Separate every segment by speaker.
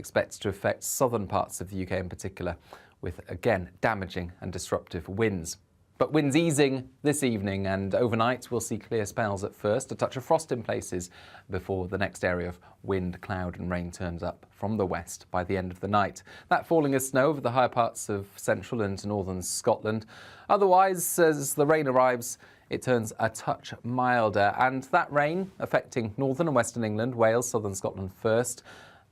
Speaker 1: expected to affect southern parts of the UK in particular, with, again, damaging and disruptive winds. But winds easing this evening, and overnight we'll see clear spells at first, a touch of frost in places before the next area of wind, cloud and rain turns up from the west by the end of the night. That falling as snow over the higher parts of central and northern Scotland. Otherwise, as the rain arrives, it turns a touch milder, and that rain affecting northern and western England, Wales, southern Scotland first,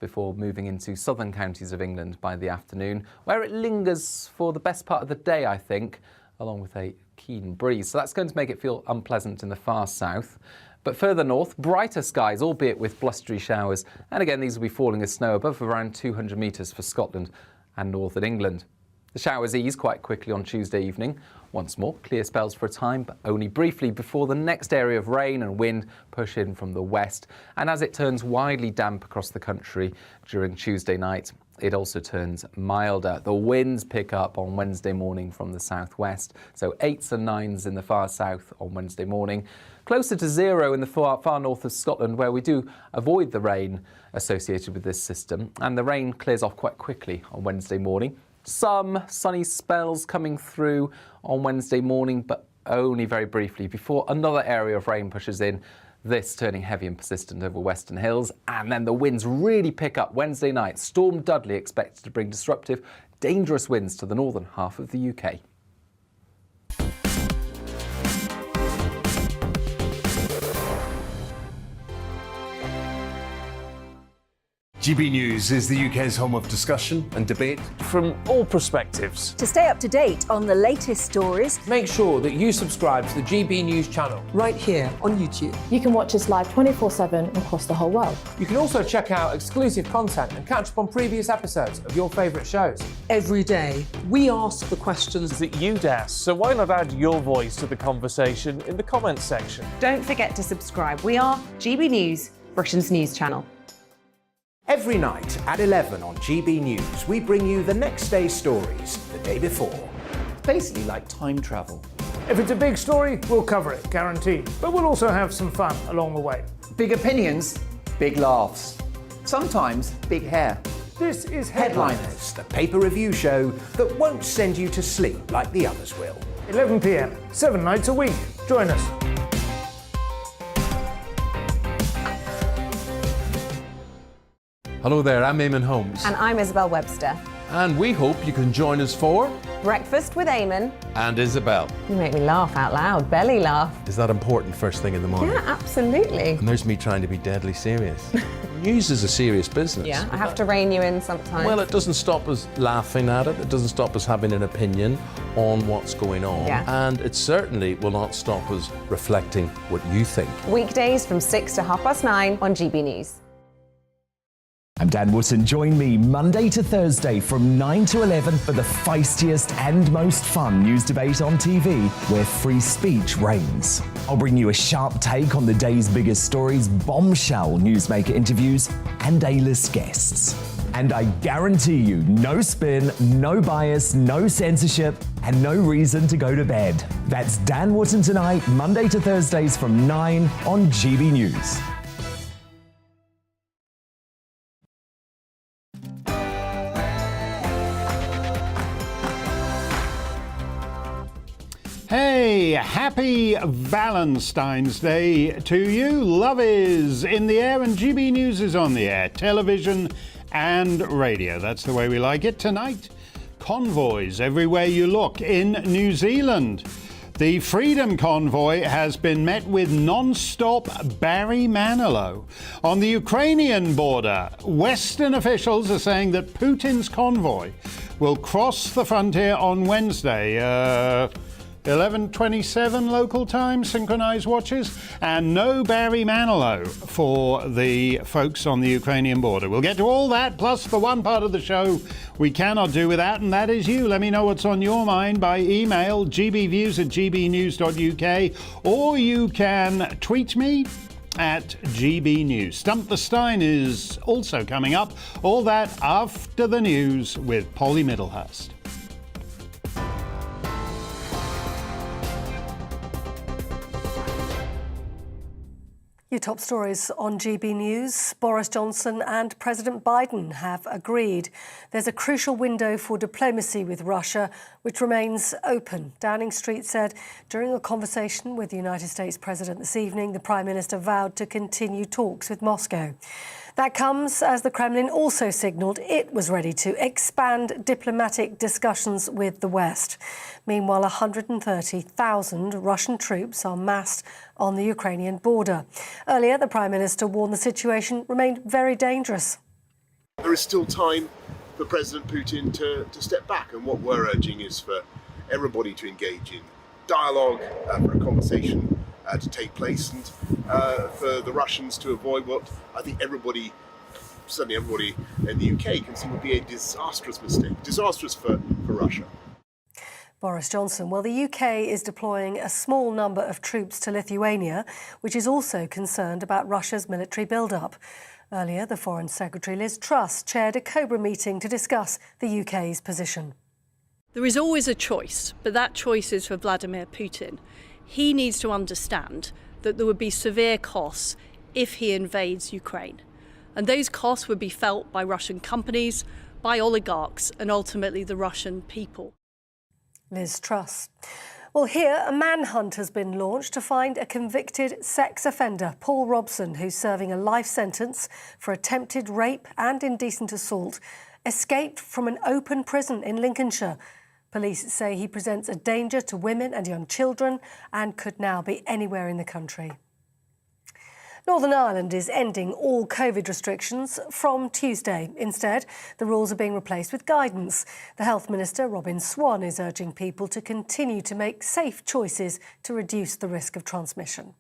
Speaker 1: before moving into southern counties of England by the afternoon, where it lingers for the best part of the day, I think, along with a keen breeze. So that's going to make it feel unpleasant in the far south. But further north, brighter skies, albeit with blustery showers. And again, these will be falling as snow above around 200 metres for Scotland and northern England. The showers ease quite quickly on Tuesday evening. Once more, clear spells for a time, but only briefly before the next area of rain and wind push in from the west. And as it turns widely damp across the country during Tuesday night, it also turns milder. The winds pick up on Wednesday morning from the southwest, so 8s and 9s in the far south on Wednesday morning. Closer to 0 in the far north of Scotland, where we do avoid the rain associated with this system, and the rain clears off quite quickly on Wednesday morning. Some sunny spells coming through on Wednesday morning, but only very briefly before another area of rain pushes in, this turning heavy and persistent over Western Hills. And then the winds really pick up Wednesday night. Storm Dudley expected to bring disruptive, dangerous winds to the northern half of the UK.
Speaker 2: GB News is the UK's home of discussion and debate
Speaker 3: from all perspectives.
Speaker 4: To stay up to date on the latest stories,
Speaker 3: make sure that you subscribe to the GB News channel
Speaker 5: right here on YouTube.
Speaker 6: You can watch us live 24/7 across the whole world.
Speaker 3: You can also check out exclusive content and catch up on previous episodes of your favourite shows.
Speaker 5: Every day, we ask the questions
Speaker 3: that you'd ask, so why not add your voice to the conversation in the comments section?
Speaker 7: Don't forget to subscribe. We are GB News, Britain's news channel.
Speaker 8: Every night at 11 on GB News, we bring you the next day's stories the day before.
Speaker 9: Basically like time travel.
Speaker 10: If it's a big story, we'll cover it, guaranteed. But we'll also have some fun along the way.
Speaker 9: Big opinions, big laughs. Sometimes big hair.
Speaker 10: This is
Speaker 8: Headliners, the paper review show that won't send you to sleep like the others will.
Speaker 10: 11 p.m, 7 nights a week. Join us.
Speaker 2: Hello there, I'm Eamon Holmes.
Speaker 7: And I'm Isabel Webster.
Speaker 2: And we hope you can join us for
Speaker 7: Breakfast with Eamon
Speaker 2: and Isabel.
Speaker 7: You make me laugh out loud, belly laugh.
Speaker 2: Is that important first thing in the morning?
Speaker 7: Yeah, absolutely.
Speaker 2: And there's me trying to be deadly serious. News is a serious business.
Speaker 7: Yeah, I have to rein you in sometimes.
Speaker 2: Well, it doesn't stop us laughing at it. It doesn't stop us having an opinion on what's going on.
Speaker 7: Yeah.
Speaker 2: And it certainly will not stop us reflecting what you think.
Speaker 7: Weekdays from 6 to 9:30 on GB News.
Speaker 11: I'm Dan Wootton. Join me Monday to Thursday from 9 to 11 for the feistiest and most fun news debate on TV, where free speech reigns. I'll bring you a sharp take on the day's biggest stories, bombshell newsmaker interviews, and A-list guests. And I guarantee you, no spin, no bias, no censorship, and no reason to go to bed. That's Dan Wootton Tonight, Monday to Thursdays from 9 on GB News.
Speaker 12: Hey, happy Valentine's Day to you. Love is in the air and GB News is on the air, television and radio. That's the way we like it. Tonight, convoys everywhere you look in New Zealand. The Freedom Convoy has been met with non-stop Barry Manilow. On the Ukrainian border, Western officials are saying that Putin's convoy will cross the frontier on Wednesday. 11:27 local time, synchronized watches, and no Barry Manilow for the folks on the Ukrainian border. We'll get to all that, plus the one part of the show we cannot do without, and that is you. Let me know what's on your mind by email, gbviews@gbnews.uk, or you can tweet me at GB News. Stump the Steyn is also coming up. All that after the news with Polly Middlehurst.
Speaker 4: You
Speaker 13: Your top stories on GB News. Boris Johnson and President Biden have agreed. There's a crucial window for diplomacy with Russia, which remains open. Downing Street said during a conversation with the United States President this evening, the Prime Minister vowed to continue talks with Moscow. That comes as the Kremlin also signalled it was ready to expand diplomatic discussions with the West. Meanwhile, 130,000 Russian troops are massed on the Ukrainian border. Earlier, the Prime Minister warned the situation remained very dangerous.
Speaker 14: There is still time for President Putin to step back, and what we're urging is for everybody to engage in dialogue, for a conversation to take place, and for the Russians to avoid what I think everybody, certainly everybody in the UK, can see would be a disastrous mistake, disastrous for Russia.
Speaker 13: Boris Johnson. Well, the UK is deploying a small number of troops to Lithuania, which is also concerned about Russia's military build-up. Earlier, the Foreign Secretary Liz Truss chaired a Cobra meeting to discuss the UK's position.
Speaker 15: There is always a choice, but that choice is for Vladimir Putin. He needs to understand that there would be severe costs if he invades Ukraine. And those costs would be felt by Russian companies, by oligarchs, and ultimately the Russian people.
Speaker 13: Liz Truss. Well, here, a manhunt has been launched to find a convicted sex offender, Paul Robson, who's serving a life sentence for attempted rape and indecent assault, escaped from an open prison in Lincolnshire. Police say he presents a danger to women and young children and could now be anywhere in the country. Northern Ireland is ending all COVID restrictions from Tuesday. Instead, the rules are being replaced with guidance. The Health Minister, Robin Swan, is urging people to continue to make safe choices to reduce the risk of transmission.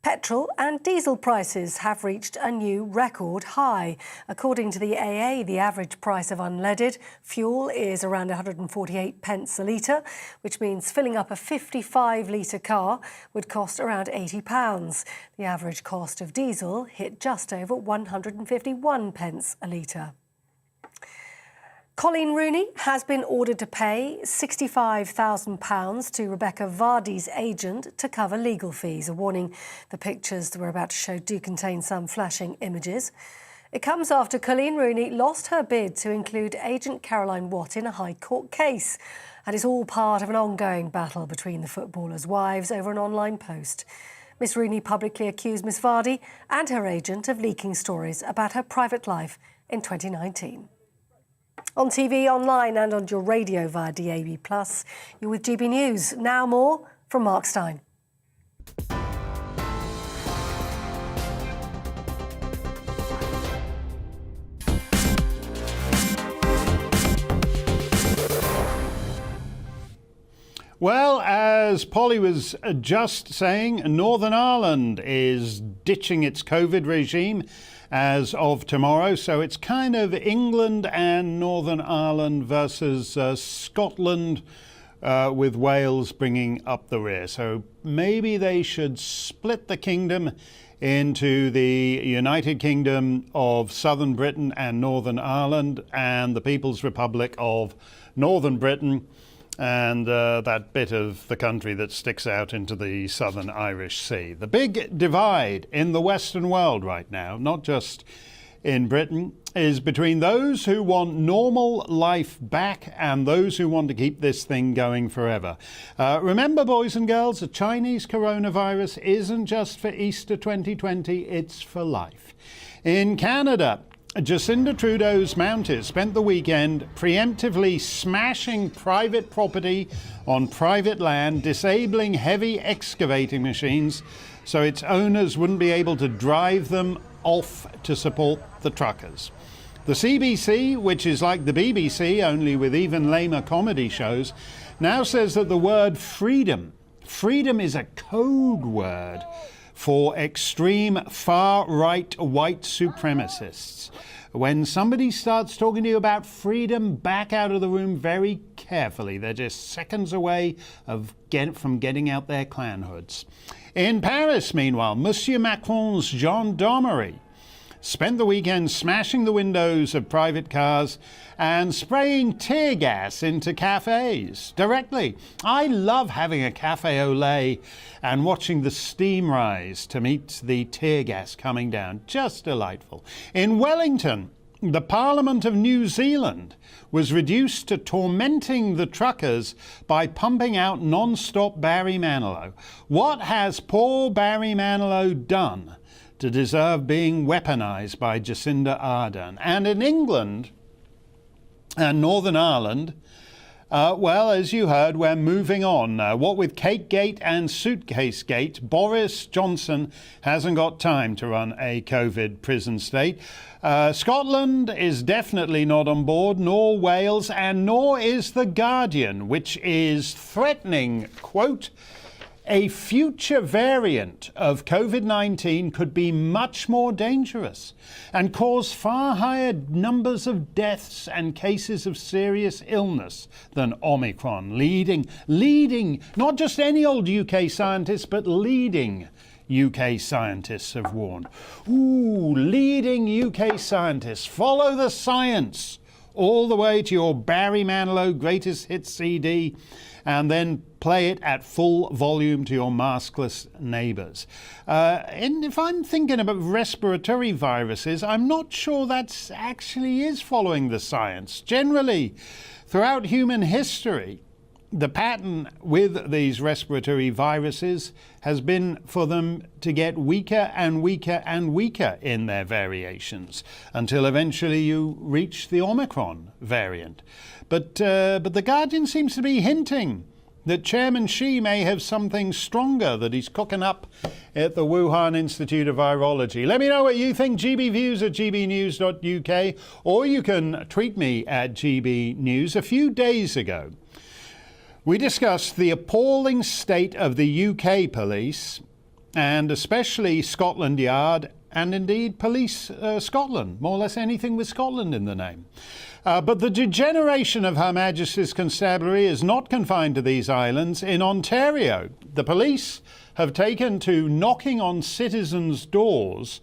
Speaker 13: Petrol and diesel prices have reached a new record high. According to the AA, the average price of unleaded fuel is around 148 pence a litre, which means filling up a 55-litre car would cost around £80. The average cost of diesel hit just over 151 pence a litre. Colleen Rooney has been ordered to pay £65,000 to Rebecca Vardy's agent to cover legal fees. A warning: the pictures that we're about to show do contain some flashing images. It comes after Colleen Rooney lost her bid to include agent Caroline Watt in a High Court case. And it's all part of an ongoing battle between the footballers' wives over an online post. Miss Rooney publicly accused Miss Vardy and her agent of leaking stories about her private life in 2019. On TV, online and on your radio via DAB+, you're with GB News. Now more from Mark Steyn.
Speaker 12: Well, as Polly was just saying, Northern Ireland is ditching its COVID regime as of tomorrow. So it's kind of England and Northern Ireland versus Scotland, with Wales bringing up the rear. So maybe they should split the kingdom into the United Kingdom of Southern Britain and Northern Ireland, and the People's Republic of Northern Britain, and that bit of the country that sticks out into the Southern Irish Sea. The big divide in the Western world right now, not just in Britain, is between those who want normal life back and those who want to keep this thing going forever. Remember, boys and girls, the Chinese coronavirus isn't just for Easter 2020, it's for life. In Canada, Jacinda Trudeau's Mounties spent the weekend preemptively smashing private property on private land, disabling heavy excavating machines so its owners wouldn't be able to drive them off to support the truckers. The CBC, which is like the BBC, only with even lamer comedy shows, now says that the word freedom is a code word for extreme far-right white supremacists. When somebody starts talking to you about freedom, back out of the room very carefully. They're just seconds away from getting out their clan hoods. In Paris, meanwhile, Monsieur Macron's gendarmerie spent the weekend smashing the windows of private cars and spraying tear gas into cafes directly. I love having a cafe au lait and watching the steam rise to meet the tear gas coming down. Just delightful. In Wellington, the Parliament of New Zealand was reduced to tormenting the truckers by pumping out non-stop Barry Manilow. What has poor Barry Manilow done to deserve being weaponised by Jacinda Ardern? And in England and Northern Ireland, well, as you heard, we're moving on. What with Cake Gate and Suitcase Gate, Boris Johnson hasn't got time to run a COVID prison state. Scotland is definitely not on board, nor Wales, and nor is The Guardian, which is threatening, quote, a future variant of COVID-19 could be much more dangerous and cause far higher numbers of deaths and cases of serious illness than Omicron, leading, not just any old UK scientists, but leading UK scientists have warned. Ooh, leading UK scientists. Follow the science all the way to your Barry Manilow greatest hits CD and then play it at full volume to your maskless neighbours. And if I'm thinking about respiratory viruses, I'm not sure that actually is following the science. Generally, throughout human history, the pattern with these respiratory viruses has been for them to get weaker and weaker and weaker in their variations until eventually you reach the Omicron variant. But The Guardian seems to be hinting that Chairman Xi may have something stronger that he's cooking up at the Wuhan Institute of Virology. Let me know what you think. GBViews at gbnews.uk, or you can tweet me at GBnews. A few days ago, we discussed the appalling state of the UK police, and especially Scotland Yard, and indeed Police Scotland, more or less anything with Scotland in the name. But the degeneration of Her Majesty's Constabulary is not confined to these islands. In Ontario, the police have taken to knocking on citizens' doors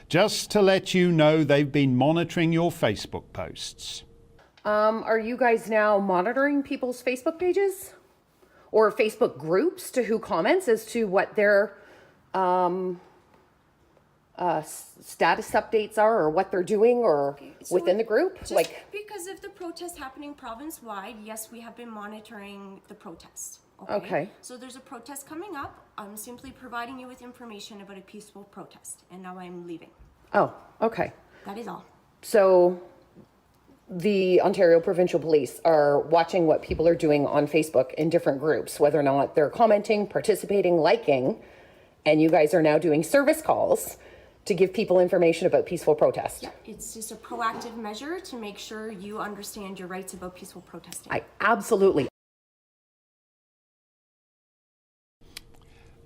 Speaker 12: just to let you know they've been monitoring your Facebook posts.
Speaker 16: Are you guys now monitoring people's Facebook pages or Facebook groups to who comments as to what their status updates are or what they're doing or so within the group?
Speaker 17: Because of the protest happening province-wide, yes, we have been monitoring the protest.
Speaker 16: Okay.
Speaker 17: So there's a protest coming up. I'm simply providing you with information about a peaceful protest, and now I'm leaving.
Speaker 16: Oh, okay.
Speaker 17: That is all.
Speaker 16: So the Ontario Provincial Police are watching what people are doing on Facebook in different groups, whether or not they're commenting, participating, liking, and you guys are now doing service calls to give people information about peaceful protest.
Speaker 17: Yeah, it's just a proactive measure to make sure you understand your rights about peaceful protesting.
Speaker 16: Absolutely.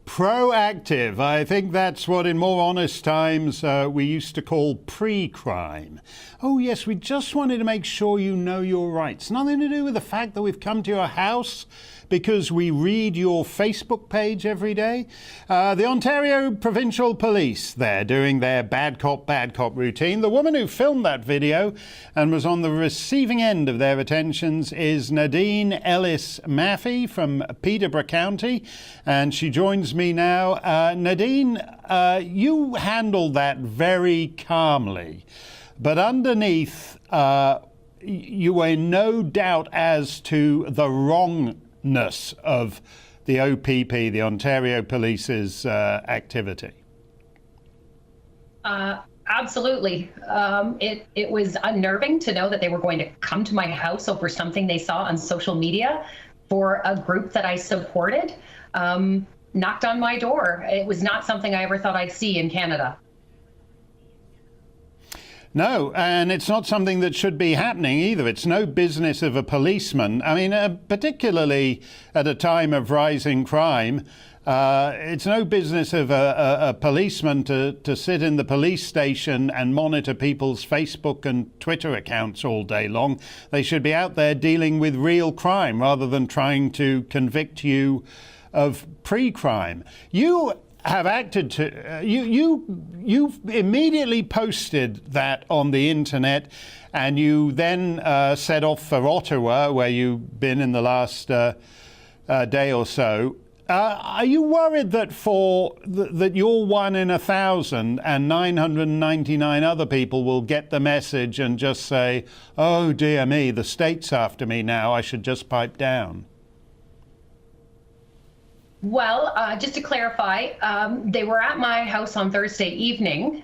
Speaker 12: Proactive. I think that's what in more honest times we used to call pre-crime. Oh yes, we just wanted to make sure you know your rights. Nothing to do with the fact that we've come to your house because we read your Facebook page every day. The Ontario Provincial Police, they're doing their bad cop routine. The woman who filmed that video and was on the receiving end of their attentions is Nadine Ellis Maffey from Peterborough County, and she joins me now. Nadine, you handled that very calmly, but underneath you were in no doubt as to the wrongness of the OPP, the Ontario Police's activity.
Speaker 18: Absolutely. It was unnerving to know that they were going to come to my house over something they saw on social media for a group that I supported. Knocked on my door. It was not something I ever thought I'd see in Canada.
Speaker 12: No, and it's not something that should be happening either. It's no business of a policeman. I mean, particularly at a time of rising crime, it's no business of a policeman to sit in the police station and monitor people's Facebook and Twitter accounts all day long. They should be out there dealing with real crime rather than trying to convict you of pre-crime. You have acted to. You immediately posted that on the internet, and you then set off for Ottawa, where you've been in the last day or so. Are you worried that that you're 1 in 1,000 and 999 other people will get the message and just say, "Oh dear me, the state's after me now, I should just pipe down"?
Speaker 18: Well, just to clarify, they were at my house on Thursday evening.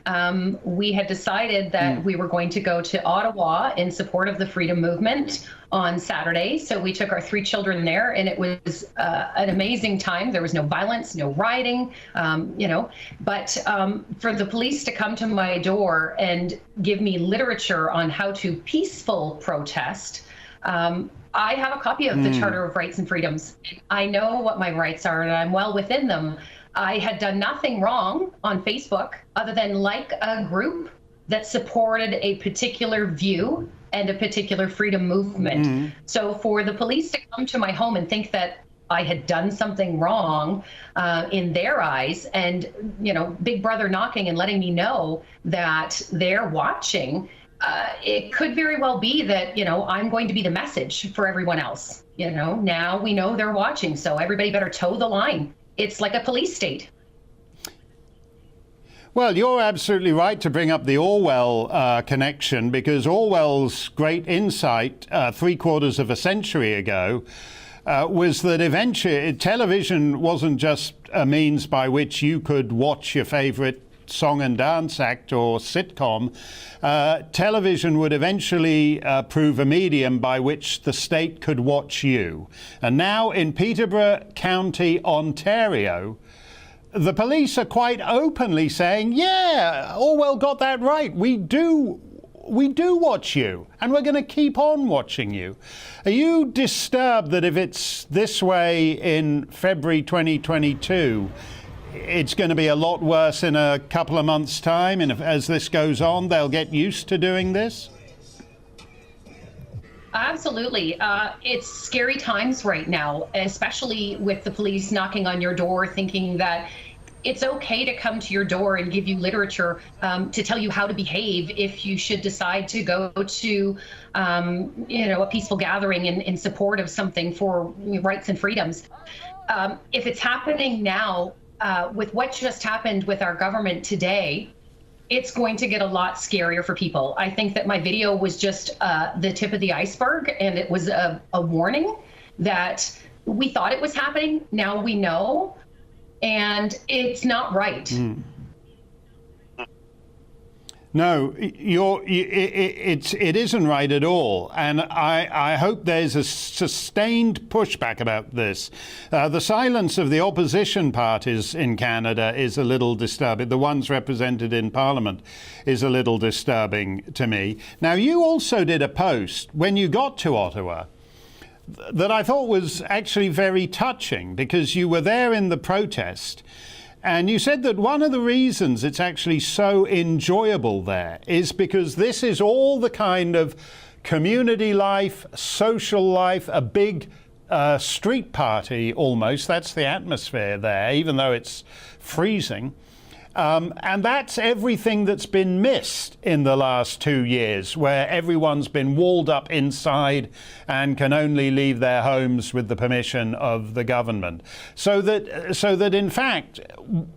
Speaker 18: We had decided that we were going to go to Ottawa in support of the freedom movement on Saturday. So we took our 3 children there, and it was an amazing time. There was no violence, no rioting, but for the police to come to my door and give me literature on how to peaceful protest, I have a copy of the Charter of Rights and Freedoms. I know what my rights are, and I'm well within them. I had done nothing wrong on Facebook other than like a group that supported a particular view and a particular freedom movement. So for the police to come to my home and think that I had done something wrong in their eyes, and, Big Brother knocking and letting me know that they're watching, it could very well be that, I'm going to be the message for everyone else. Now we know they're watching, so everybody better toe the line. It's like a police state.
Speaker 12: Well, you're absolutely right to bring up the Orwell connection, because Orwell's great insight 3/4 of a century ago was that eventually television wasn't just a means by which you could watch your favorite song and dance act or sitcom. Television would eventually prove a medium by which the state could watch you. And now in Peterborough County, Ontario, the police are quite openly saying, yeah, Orwell got that right. We do watch you, and we're going to keep on watching you. Are you disturbed that if it's this way in February 2022, it's going to be a lot worse in a couple of months' time, and as this goes on, they'll get used to doing this?
Speaker 18: Absolutely. It's scary times right now, especially with the police knocking on your door thinking that it's okay to come to your door and give you literature to tell you how to behave if you should decide to go to, a peaceful gathering in support of something for rights and freedoms. If it's happening now, with what just happened with our government today, it's going to get a lot scarier for people. I think that my video was just the tip of the iceberg, and it was a warning that we thought it was happening. Now we know, and it's not right.
Speaker 12: No, it isn't right at all. And I hope there's a sustained pushback about this. The silence of the opposition parties in Canada is a little disturbing. The ones represented in Parliament is a little disturbing to me. Now, you also did a post when you got to Ottawa that I thought was actually very touching, because you were there in the protest. And you said that one of the reasons it's actually so enjoyable there is because this is all the kind of community life, social life, a big street party almost. That's the atmosphere there, even though it's freezing. And that's everything that's been missed in the last 2 years, where everyone's been walled up inside and can only leave their homes with the permission of the government. So that in fact,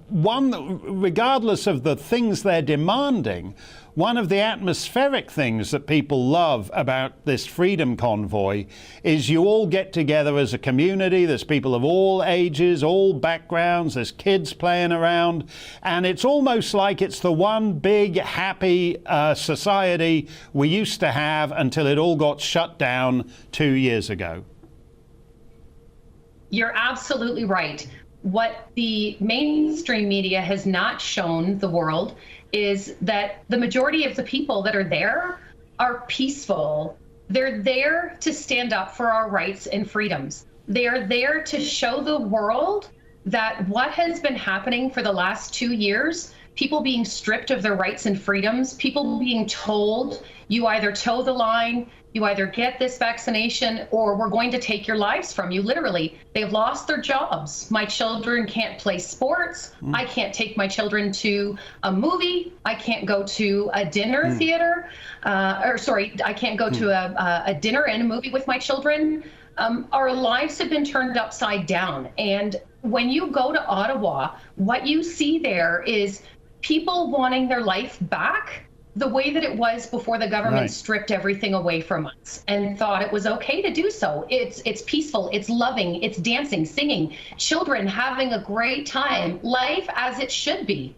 Speaker 12: regardless of the things they're demanding, one of the atmospheric things that people love about this freedom convoy is you all get together as a community. There's people of all ages, all backgrounds, there's kids playing around, and it's almost like it's the one big happy society we used to have until it all got shut down 2 years ago.
Speaker 18: You're absolutely right. What the mainstream media has not shown the world is that the majority of the people that are there are peaceful. They're there to stand up for our rights and freedoms. They are there to show the world that what has been happening for the last 2 years people being stripped of their rights and freedoms, people being told you either toe the line, you either get this vaccination, or we're going to take your lives from you. Literally, they've lost their jobs. My children can't play sports. I can't take my children to a movie. I can't go to a dinner theater. I can't go to a dinner and a movie with my children. Our lives have been turned upside down. And when you go to Ottawa, what you see there is people wanting their life back the way that it was before the government stripped everything away from us and thought it was okay to do so. It's peaceful, it's loving, it's dancing, singing, children having a great time, life as it should be.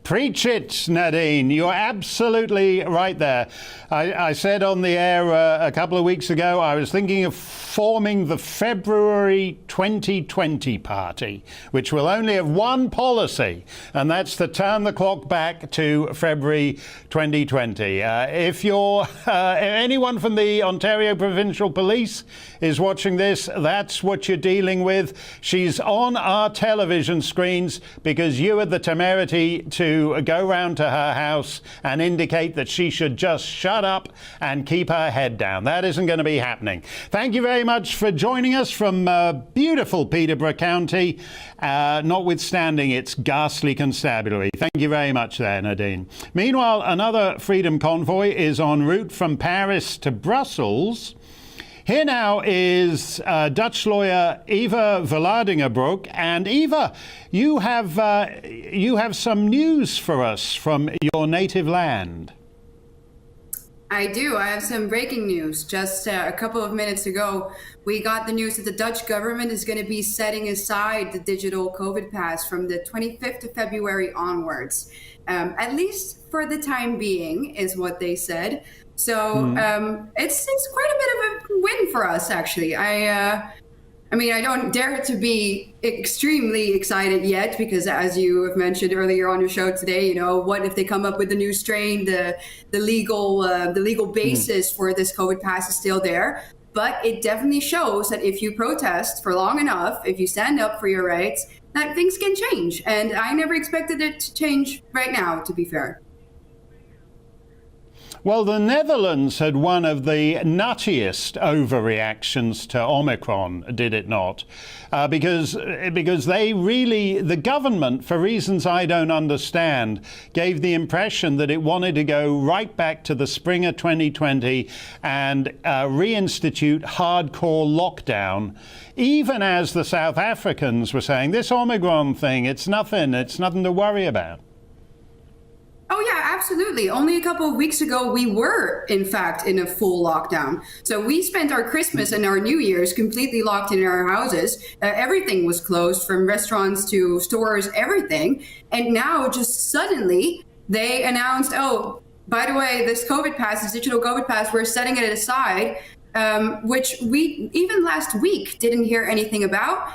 Speaker 12: Preach it, Nadine. You're absolutely right there. I said on the air a couple of weeks ago, I was thinking of forming the February 2020 party, which will only have one policy, and that's to turn the clock back to February 2020. If you're anyone from the Ontario Provincial Police is watching this, that's what you're dealing with. She's on our television screens because you had the temerity to go round to her house and indicate that she should just shut up and keep her head down. That isn't going to be happening. Thank you very much for joining us from beautiful Peterborough County, notwithstanding its ghastly constabulary. Thank you very much there, Nadine. Meanwhile, another Freedom convoy is en route from Paris to Brussels. Here now is Dutch lawyer Eva Velardingerbroek. And Eva, you have some news for us from your native land.
Speaker 19: I do. I have some breaking news. Just a couple of minutes ago, we got the news that the Dutch government is going to be setting aside the digital COVID pass from the 25th of February onwards. At least for the time being, is what they said. So it's quite a bit of a win for us, actually. I mean, I don't dare to be extremely excited yet, because as you have mentioned earlier on your show today, you know, what if they come up with a new strain? The legal basis for this COVID pass is still there. But it definitely shows that if you protest for long enough, if you stand up for your rights, that things can change. And I never expected it to change right now, to be fair.
Speaker 12: Well, the Netherlands had one of the nuttiest overreactions to Omicron, did it not? Because they really, the government, for reasons I don't understand, gave the impression that it wanted to go right back to the spring of 2020 and reinstitute hardcore lockdown, even as the South Africans were saying, this Omicron thing, it's nothing to worry about.
Speaker 19: Oh, yeah, absolutely. Only a couple of weeks ago, we were, in fact, in a full lockdown. So we spent our Christmas and our New Year's completely locked in our houses. Everything was closed, from restaurants to stores, everything. And now, just suddenly, they announced, oh, by the way, this COVID pass, this digital COVID pass, we're setting it aside, which we, even last week, didn't hear anything about.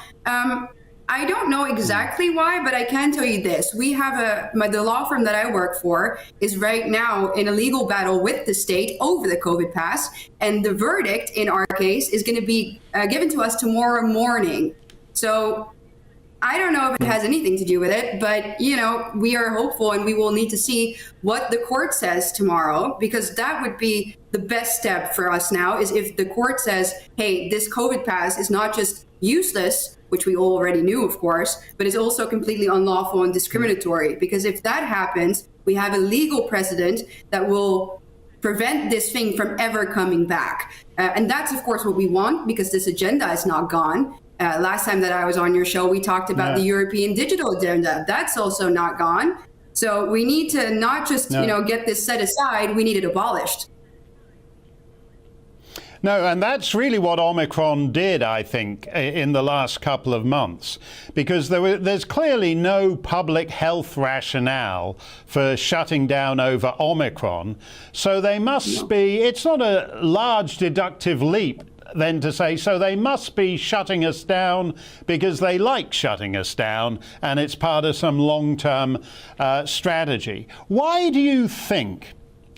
Speaker 19: I don't know exactly why, but I can tell you this. We have the law firm that I work for is right now in a legal battle with the state over the COVID pass. And the verdict in our case is going to be given to us tomorrow morning. So I don't know if it has anything to do with it, but, you know, we are hopeful and we will need to see what the court says tomorrow, because that would be the best step for us now, is if the court says, hey, this COVID pass is not just useless, which we already knew, of course, but it's also completely unlawful and discriminatory. Because if that happens, we have a legal precedent that will prevent this thing from ever coming back. And that's, of course, what we want, because this agenda is not gone. Last time that I was on your show, we talked about the European digital agenda. That's also not gone. So we need to not just, get this set aside, we need it abolished.
Speaker 12: No, and that's really what Omicron did, I think, in the last couple of months, because there's clearly no public health rationale for shutting down over Omicron. So they must be, it's not a large deductive leap then to say, so they must be shutting us down because they like shutting us down and it's part of some long-term strategy. Why do you think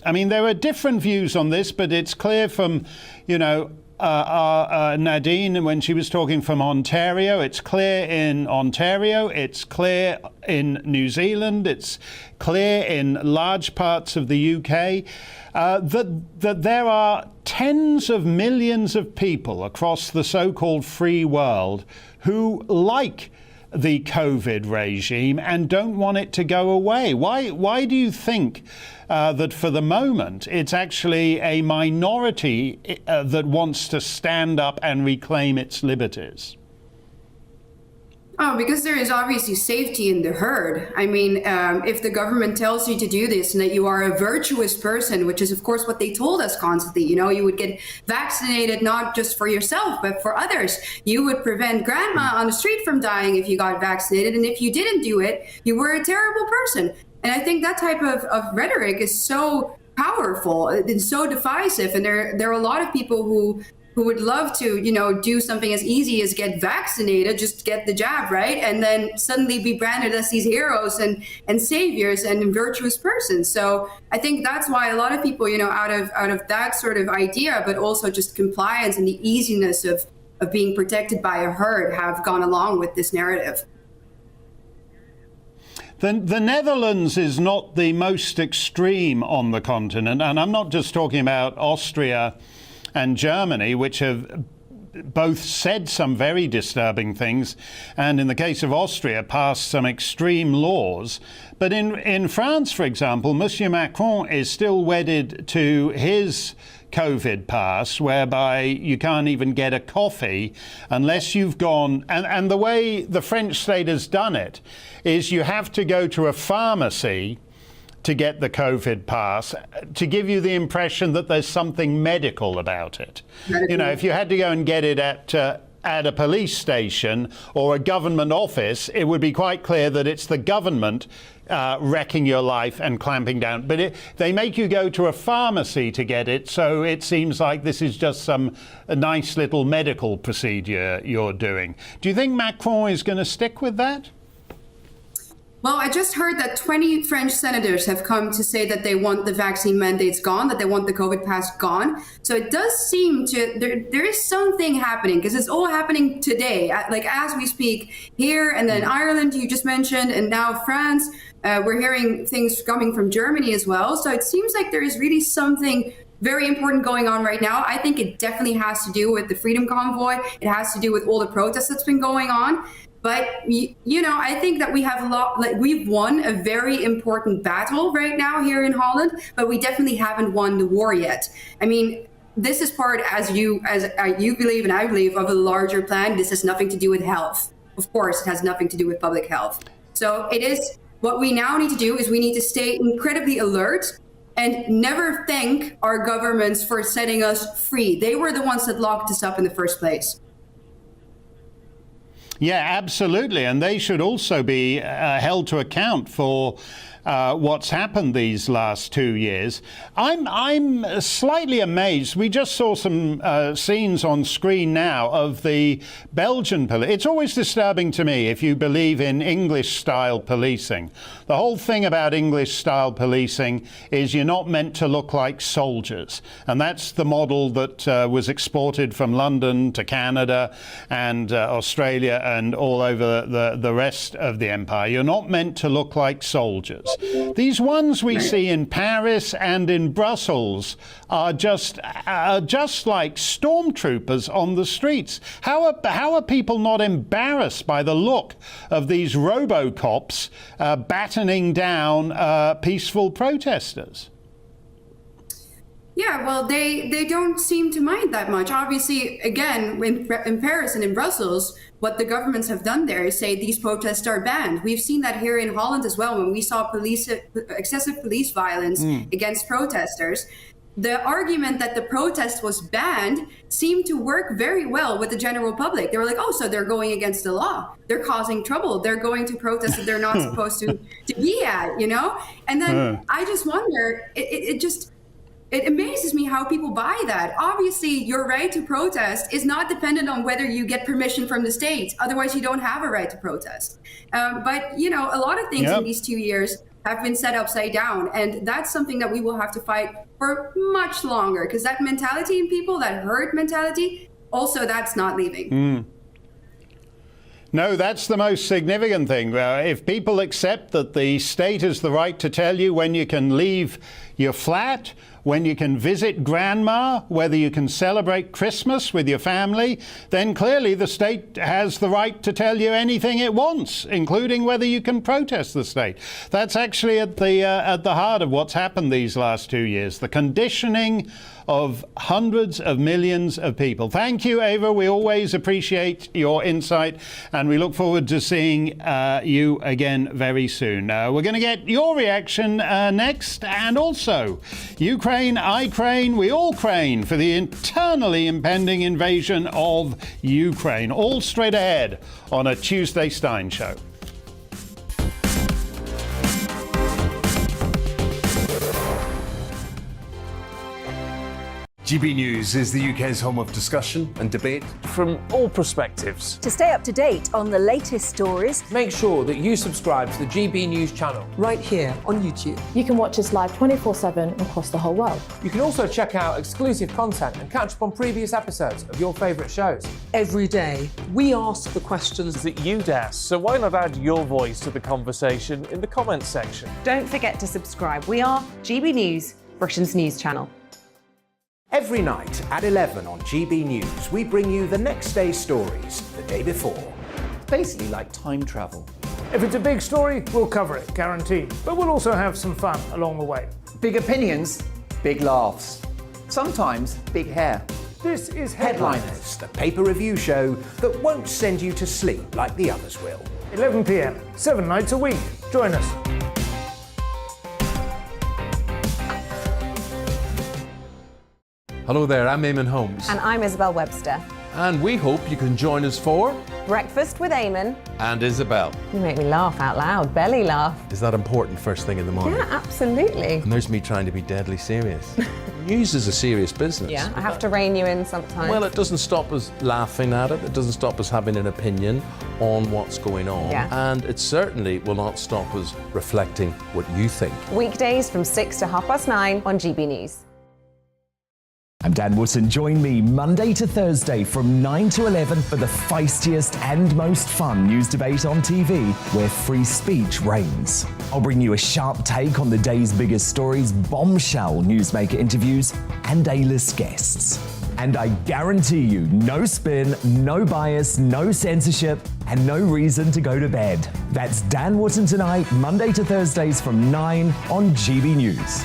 Speaker 12: I mean, there are different views on this, but it's clear from, Nadine, when she was talking from Ontario, it's clear in Ontario, it's clear in New Zealand, it's clear in large parts of the UK, that there are tens of millions of people across the so-called free world who like the COVID regime and don't want it to go away. Why do you think that for the moment it's actually a minority that wants to stand up and reclaim its liberties?
Speaker 19: Oh, because there is obviously safety in the herd. I mean, if the government tells you to do this and that you are a virtuous person, which is, of course, what they told us constantly, you would get vaccinated not just for yourself, but for others. You would prevent grandma on the street from dying if you got vaccinated. And if you didn't do it, you were a terrible person. And I think that type of rhetoric is so powerful and so divisive. And there are a lot of people who would love to, do something as easy as get vaccinated, just get the jab, right? And then suddenly be branded as these heroes and saviors and virtuous persons. So I think that's why a lot of people, out of that sort of idea, but also just compliance and the easiness of being protected by a herd, have gone along with this narrative.
Speaker 12: The Netherlands is not the most extreme on the continent, and I'm not just talking about Austria and Germany, which have both said some very disturbing things, and in the case of Austria, passed some extreme laws. But in France, for example, Monsieur Macron is still wedded to his COVID pass, whereby you can't even get a coffee unless you've gone, and the way the French state has done it is you have to go to a pharmacy to get the COVID pass, to give you the impression that there's something medical about it. If you had to go and get it at a police station or a government office, it would be quite clear that it's the government wrecking your life and clamping down. But they make you go to a pharmacy to get it, so it seems like this is just a nice little medical procedure you're doing. Do you think Macron is going to stick with that?
Speaker 19: Well, I just heard that 20 French senators have come to say that they want the vaccine mandates gone, that they want the COVID pass gone. So it does seem there is something happening, because it's all happening today, like as we speak here, and then Ireland, you just mentioned, and now France. We're hearing things coming from Germany as well. So it seems like there is really something very important going on right now. I think it definitely has to do with the Freedom Convoy. It has to do with all the protests that's been going on. But, I think that we've won a very important battle right now here in Holland, but we definitely haven't won the war yet. I mean, this is part, as you believe and I believe, of a larger plan. This has nothing to do with health. Of course, it has nothing to do with public health. So it is, what we now need to do is we need to stay incredibly alert and never thank our governments for setting us free. They were the ones that locked us up in the first place.
Speaker 12: Yeah, absolutely. And they should also be held to account for what's happened these last 2 years. I'm slightly amazed. We just saw some scenes on screen now of the Belgian police. It's always disturbing to me if you believe in English-style policing. The whole thing about English-style policing is you're not meant to look like soldiers. And that's the model that was exported from London to Canada and Australia and all over the rest of the empire. You're not meant to look like soldiers. These ones we see in Paris and in Brussels are just like stormtroopers on the streets. How are people not embarrassed by the look of these robocops battening down peaceful protesters?
Speaker 19: Yeah, well, they don't seem to mind that much. Obviously, again, in Paris and in Brussels, what the governments have done there is say these protests are banned. We've seen that here in Holland as well, when we saw excessive police violence against protesters. The argument that the protest was banned seemed to work very well with the general public. They were like, oh, so they're going against the law. They're causing trouble. They're going to protest that they're not supposed to be at, And then I just wonder, it amazes me how people buy that. Obviously, your right to protest is not dependent on whether you get permission from the state. Otherwise, you don't have a right to protest. But, a lot of things in these 2 years have been set upside down. And that's something that we will have to fight for much longer, because that mentality in people, that herd mentality, also that's not leaving.
Speaker 12: No, that's the most significant thing. If people accept that the state has the right to tell you when you can leave your flat, when you can visit grandma, whether you can celebrate Christmas with your family, then clearly the state has the right to tell you anything it wants, including whether you can protest the state. That's actually at the heart of what's happened these last 2 years, the conditioning of hundreds of millions of people. Thank you, Ava. We always appreciate your insight, and we look forward to seeing you again very soon. We're going to get your reaction next, and also Ukraine, I crane, we all crane for the eternally impending invasion of Ukraine. All straight ahead on a Tuesday Steyn Show.
Speaker 11: GB News is the UK's home of discussion and debate
Speaker 3: from all perspectives.
Speaker 4: To stay up to date on the latest stories,
Speaker 3: make sure that you subscribe to the GB News channel
Speaker 5: right here on YouTube.
Speaker 6: You can watch us live 24/7 across the whole world.
Speaker 3: You can also check out exclusive content and catch up on previous episodes of your favourite shows.
Speaker 5: Every day, we ask the questions
Speaker 3: that you'd ask, so why not add your voice to the conversation in the comments section?
Speaker 7: Don't forget to subscribe. We are GB News, Britain's news channel.
Speaker 8: Every night at 11 on GB News, we bring you the next day's stories the day before.
Speaker 9: Basically like time travel.
Speaker 10: If it's a big story, we'll cover it, guaranteed. But we'll also have some fun along the way.
Speaker 9: Big opinions, big laughs. Sometimes big hair.
Speaker 10: This is
Speaker 8: Headliners, the paper review show that won't send you to sleep like the others will.
Speaker 10: 11 p.m, 7 nights a week. Join us.
Speaker 2: Hello there, I'm Eamon Holmes.
Speaker 20: And I'm Isabel Webster.
Speaker 2: And we hope you can join us for
Speaker 20: Breakfast with Eamon
Speaker 2: and Isabel.
Speaker 20: You make me laugh out loud, belly laugh.
Speaker 2: Is that important first thing in the morning?
Speaker 20: Yeah, absolutely.
Speaker 2: And there's me trying to be deadly serious. News is a serious business.
Speaker 20: Yeah, I have to rein you in sometimes.
Speaker 2: Well, it doesn't stop us laughing at it. It doesn't stop us having an opinion on what's going on.
Speaker 20: Yeah.
Speaker 2: And it certainly will not stop us reflecting what you think.
Speaker 20: Weekdays from 6 to 9:30 on GB News.
Speaker 11: I'm Dan Wootton. Join me Monday to Thursday from 9 to 11 for the feistiest and most fun news debate on TV, where free speech reigns. I'll bring you a sharp take on the day's biggest stories, bombshell newsmaker interviews, and A-list guests. And I guarantee you, no spin, no bias, no censorship, and no reason to go to bed. That's Dan Wootton Tonight, Monday to Thursdays from 9 on GB News.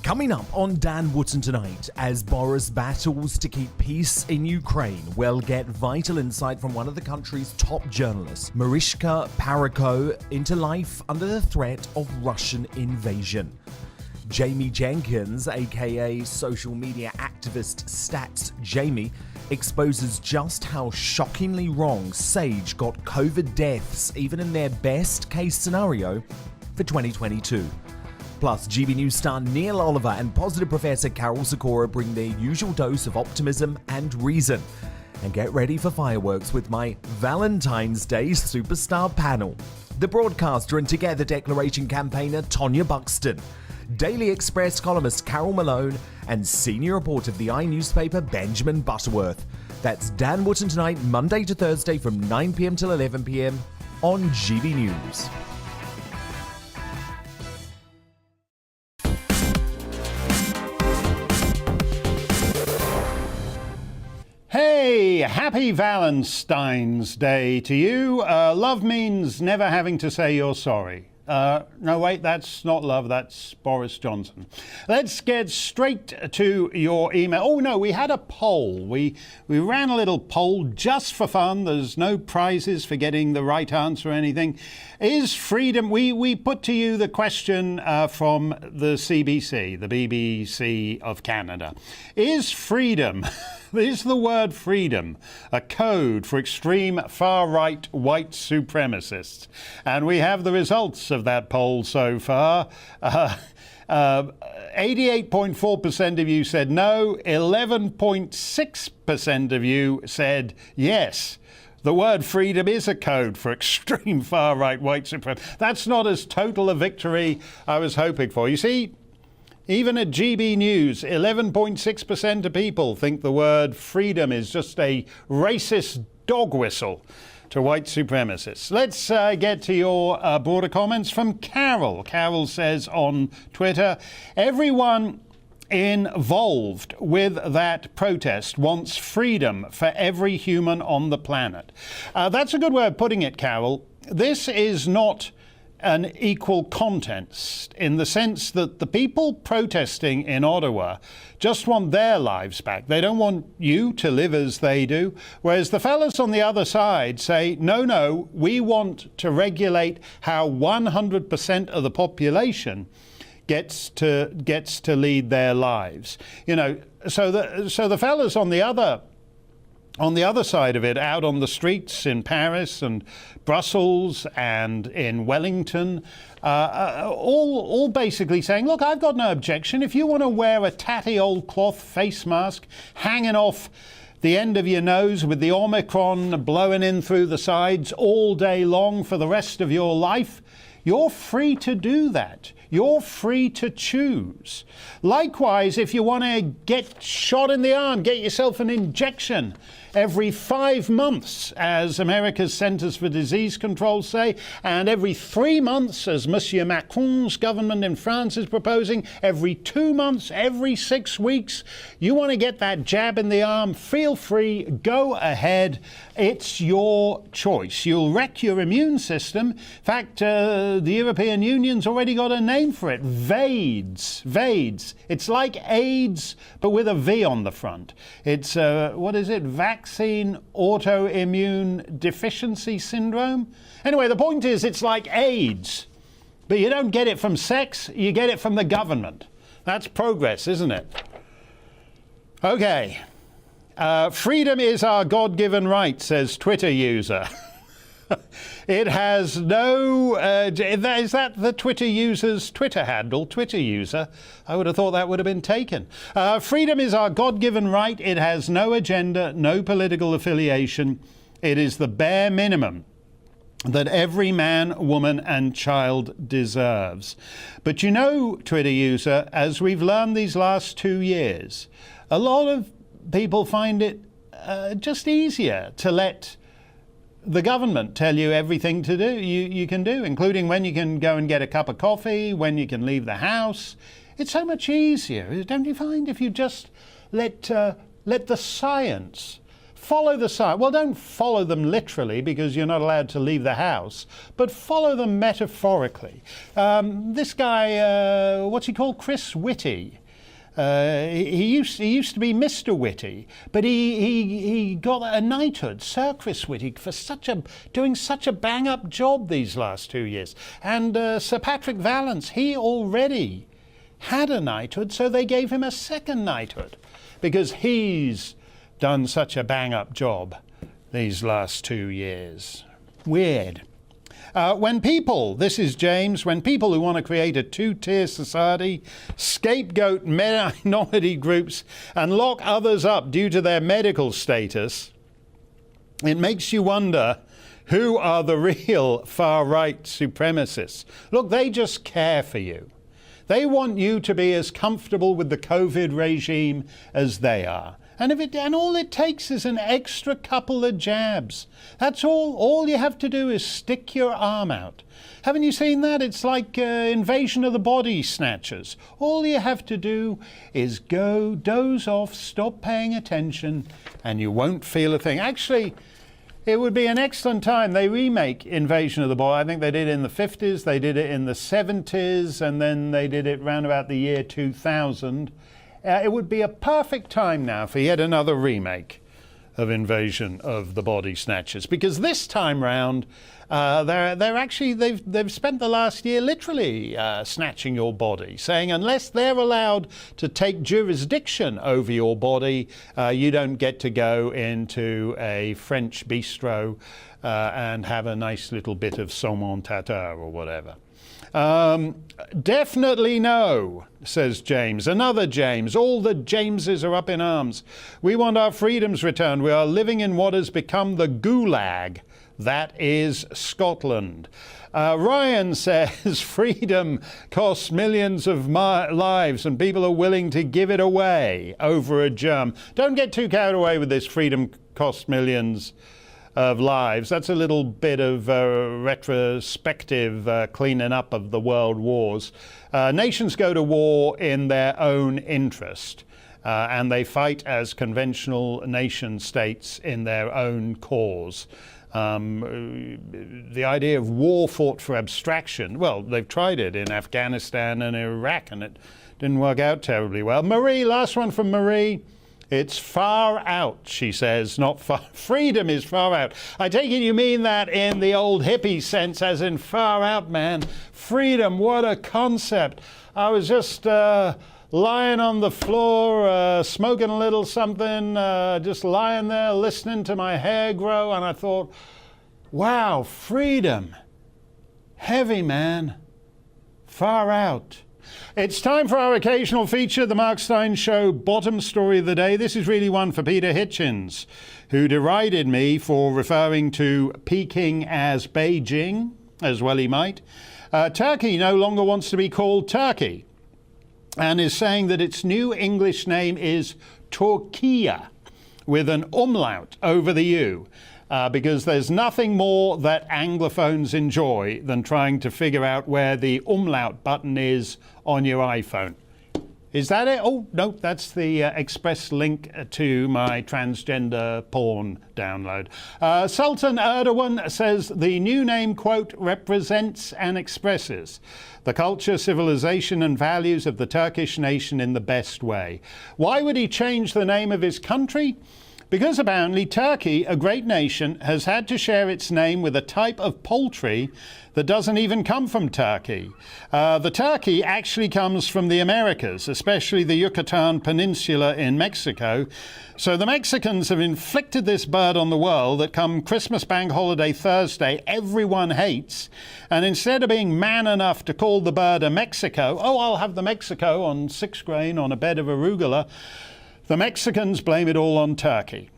Speaker 21: Coming up on Dan Wootton Tonight, as Boris battles to keep peace in Ukraine, we'll get vital insight from one of the country's top journalists, Mariska Pariko, into life under the threat of Russian invasion. Jamie Jenkins, aka social media activist Stats Jamie, exposes just how shockingly wrong Sage got COVID deaths, even in their best case scenario, for 2022. Plus, GB News star Neil Oliver and positive Professor Carol Sikora bring their usual dose of optimism and reason. And get ready for fireworks with my Valentine's Day Superstar panel. The broadcaster and Together Declaration campaigner Tonya Buxton, Daily Express columnist Carol Malone, and senior reporter of the newspaper Benjamin Butterworth. That's Dan Wootton Tonight, Monday to Thursday from 9 p.m. till 11 p.m. on GB News.
Speaker 12: Hey, happy Valentine's Day to you. Love means never having to say you're sorry. No, wait, that's not love, that's Boris Johnson. Let's get straight to your email. Oh, no, we had a poll. We ran a little poll just for fun. There's no prizes for getting the right answer or anything. Is freedom... We put to you the question from the CBC, the BBC of Canada. Is freedom... Is the word freedom a code for extreme far-right white supremacists? And we have the results of that poll so far. 88.4% of you said no, 11.6% of you said yes. The word freedom is a code for extreme far-right white supremacy. That's not as total a victory I was hoping for. You see, even at GB News, 11.6% of people think the word freedom is just a racist dog whistle to white supremacists. Let's get to your broader comments from Carol. Carol says on Twitter, everyone involved with that protest wants freedom for every human on the planet. That's a good way of putting it, Carol. This is not an equal contest in the sense that the people protesting in Ottawa just want their lives back. They don't want you to live as they do. Whereas the fellas on the other side say, no, we want to regulate how 100% of the population gets to lead their lives. You know, so the fellas on the other side of it, out on the streets in Paris and Brussels and in Wellington, all basically saying, look, I've got no objection. If you want to wear a tatty old cloth face mask hanging off the end of your nose with the Omicron blowing in through the sides all day long for the rest of your life, you're free to do that. You're free to choose. Likewise, if you want to get shot in the arm, get yourself an injection every 5 months, as America's Centers for Disease Control say, and every 3 months, as Monsieur Macron's government in France is proposing, every 2 months, every 6 weeks, you want to get that jab in the arm, feel free, go ahead. It's your choice. You'll wreck your immune system. In fact, the European Union's already got a name for it, VAIDS. VAIDS. It's like AIDS, but with a V on the front. It's, what is it? Vaccine autoimmune deficiency syndrome? Anyway, the point is it's like AIDS, but you don't get it from sex, you get it from the government. That's progress, isn't it? Okay. Freedom is our God-given right, says Twitter user. It has no... is that the Twitter user's Twitter handle? Twitter user? I would have thought that would have been taken. Freedom is our God-given right. It has no agenda, no political affiliation. It is the bare minimum that every man, woman and child deserves. But you know, Twitter user, as we've learned these last 2 years, a lot of people find it just easier to let the government tell you everything to do you can do, including when you can go and get a cup of coffee, when you can leave the house. It's so much easier, don't you find, if you just let the science follow the science. Well, don't follow them literally because you're not allowed to leave the house, but follow them metaphorically. This guy, what's he called? Chris Whitty. He used to be Mr. Whitty, but he got a knighthood, Sir Chris Whitty, for doing such a bang-up job these last 2 years. And Sir Patrick Vallance, he already had a knighthood, so they gave him a second knighthood because he's done such a bang-up job these last 2 years. Weird. When people, this is James, when people who want to create a two-tier society, scapegoat minority groups and lock others up due to their medical status, it makes you wonder who are the real far-right supremacists. Look, they just care for you. They want you to be as comfortable with the COVID regime as they are. And all it takes is an extra couple of jabs. That's all. All you have to do is stick your arm out. Haven't you seen that? It's like Invasion of the Body Snatchers. All you have to do is go, doze off, stop paying attention, and you won't feel a thing. Actually, it would be an excellent time. They remake Invasion of the Body. I think they did it in the 50s, they did it in the 70s, and then they did it round about the year 2000. It would be a perfect time now for yet another remake of Invasion of the Body Snatchers, because this time round They've spent the last year literally snatching your body, saying unless they're allowed to take jurisdiction over your body, you don't get to go into a French bistro and have a nice little bit of saumon tartare or whatever. Definitely no, says James. Another James. All the Jameses are up in arms. We want our freedoms returned. We are living in what has become the gulag. That is Scotland. Ryan says freedom costs millions of lives and people are willing to give it away over a germ. Don't get too carried away with this freedom costs millions of lives. That's a little bit of retrospective cleaning up of the world wars. Nations go to war in their own interest. And they fight as conventional nation states in their own cause. The idea of war fought for abstraction, well, they've tried it in Afghanistan and Iraq, and it didn't work out terribly well. Marie, last one from Marie. It's far out, she says, not far. Freedom is far out. I take it you mean that in the old hippie sense, as in far out, man. Freedom, what a concept. I was just lying on the floor, smoking a little something, just lying there listening to my hair grow, and I thought, wow, freedom. Heavy, man. Far out. It's time for our occasional feature, the Mark Steyn Show Bottom Story of the Day. This is really one for Peter Hitchens, who derided me for referring to Peking as Beijing, as well he might. Turkey no longer wants to be called Turkey, and is saying that its new English name is Turkiye, with an umlaut over the U, because there's nothing more that Anglophones enjoy than trying to figure out where the umlaut button is on your iPhone. Is that it? Oh, no, that's the express link to my transgender porn download. Sultan Erdogan says the new name, quote, represents and expresses the culture, civilization and values of the Turkish nation in the best way. Why would he change the name of his country? Because apparently Turkey, a great nation, has had to share its name with a type of poultry that doesn't even come from Turkey. The turkey actually comes from the Americas, especially the Yucatan Peninsula in Mexico. So the Mexicans have inflicted this bird on the world that come Christmas Bank Holiday Thursday, everyone hates. And instead of being man enough to call the bird a Mexico, oh, I'll have the Mexico on 6 grain on a bed of arugula, the Mexicans blame it all on Turkey.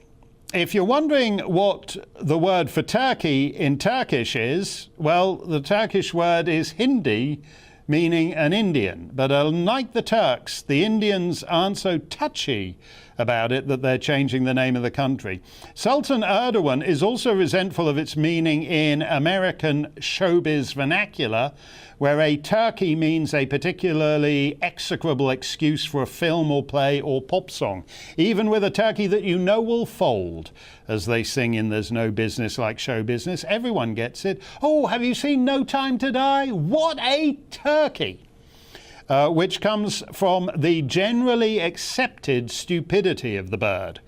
Speaker 12: If you're wondering what the word for turkey in Turkish is, well, the Turkish word is Hindi, meaning an Indian. But unlike the Turks, the Indians aren't so touchy about it that they're changing the name of the country. Sultan Erdogan is also resentful of its meaning in American showbiz vernacular, where a turkey means a particularly execrable excuse for a film or play or pop song, even with a turkey that you know will fold. As they sing in There's No Business Like Show Business, everyone gets it. Oh, have you seen No Time to Die? What a turkey! Which comes from the generally accepted stupidity of the bird.